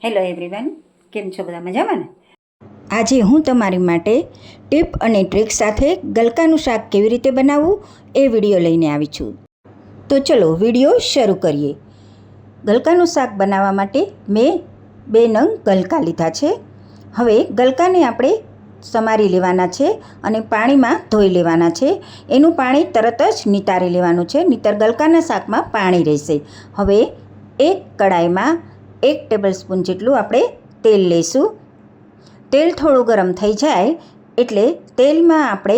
Hello everyone, કેમ છો બધા મજામાં ને? આજે હું તમારી માટે ટીપ અને ટ્રિક સાથે ગલકાનું શાક કેવી રીતે બનાવવું એ વિડીયો લઈને આવી છું. તો ચલો વિડીયો શરૂ કરીએ. ગલકાનું શાક બનાવવા માટે મેં 2 નંગ ગલકા લીધા છે. હવે ગલકાને આપણે સમારી લેવાના છે અને પાણીમાં ધોઈ લેવાના છે. એનું પાણી તરત જ નિતારી લેવાનું છે, નહીંતર ગલકાના શાકમાં પાણી રહેશે. હવે એક કડાઈમાં 1 ટેબલસ્પૂન જેટલું આપણે તેલ લઈશું. તેલ થોડું ગરમ થઈ જાય એટલે તેલમાં આપણે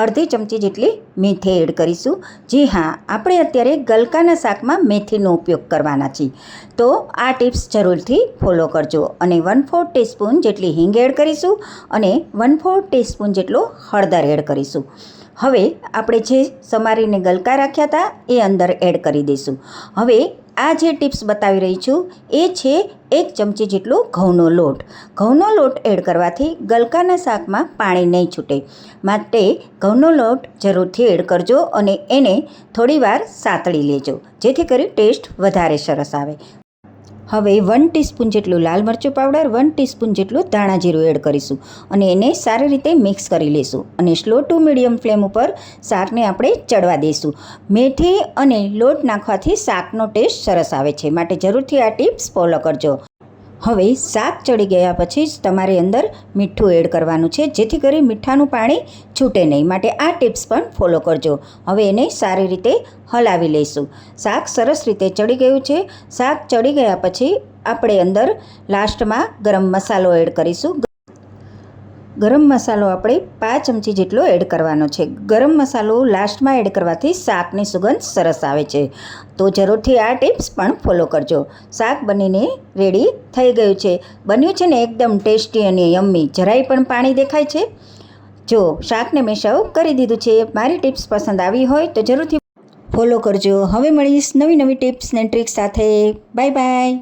અડધી ચમચી જેટલી મેથી એડ કરીશું. જી હા, આપણે અત્યારે ગલકાના શાકમાં મેથીનો ઉપયોગ કરવાના છીએ, તો આ ટિપ્સ જરૂરથી ફોલો કરજો. અને 1/4 ટીસ્પૂન જેટલી હિંગ એડ કરીશું અને 1/4 ટીસ્પૂન જેટલો હળદર એડ કરીશું. હવે આપણે જે સમારીને ગલકા રાખ્યા હતા એ અંદર એડ કરી દઈશું. હવે આ જે ટિપ્સ બતાવી રહી છું એ છે 1 ચમચી જેટલો ઘઉંનો લોટ. ઘઉંનો લોટ એડ કરવાથી ગલકાના શાકમાં પાણી નહીં છૂટે, માટે ઘઉંનો લોટ જરૂરથી એડ કરજો અને એને થોડીવાર સાતળી લેજો, જેથી કરી ટેસ્ટ વધારે સરસ આવે. હવે 1 ટીસ્પૂન જેટલું લાલ મરચું પાવડર, 1 ટીસ્પૂન જેટલું ધાણા જીરું એડ કરીશું અને એને સારી રીતે મિક્સ કરી લઈશું. અને સ્લો ટુ મીડિયમ ફ્લેમ ઉપર શાકને આપણે ચડવા દઈશું. મેથી અને લોટ નાખવાથી શાકનો ટેસ્ટ સરસ આવે છે, માટે જરૂરથી આ ટિપ્સ ફોલો કરજો. હવે શાક ચડી ગયા પછી જ તમારે અંદર મીઠું એડ કરવાનું છે, જેથી કરી મીઠાનું પાણી છૂટે નહીં, માટે આ ટિપ્સ પણ ફોલો કરજો. હવે એને સારી રીતે હલાવી લઈશું. શાક સરસ રીતે ચડી ગયું છે. શાક ચડી ગયા પછી આપણે અંદર લાસ્ટમાં ગરમ મસાલો એડ કરીશું. ગરમ મસાલો આપણે 5 ચમચી જેટલો એડ કરવાનો છે. ગરમ મસાલો લાસ્ટમાં એડ કરવાથી શાકની સુગંધ સરસ આવે છે, તો જરૂરથી આ ટિપ્સ પણ ફોલો કરજો. શાક બનીને રેડી થઈ ગયું છે. બન્યું છે ને એકદમ ટેસ્ટી અને યમ્મી, જરાય પણ પાણી દેખાય છે. જો શાકને મેં સર્વ કરી દીધું છે. મારી ટિપ્સ પસંદ આવી હોય તો જરૂરથી ફોલો કરજો. હવે મળીશ નવી ટિપ્સ અને ટ્રિક્સ સાથે. Bye bye.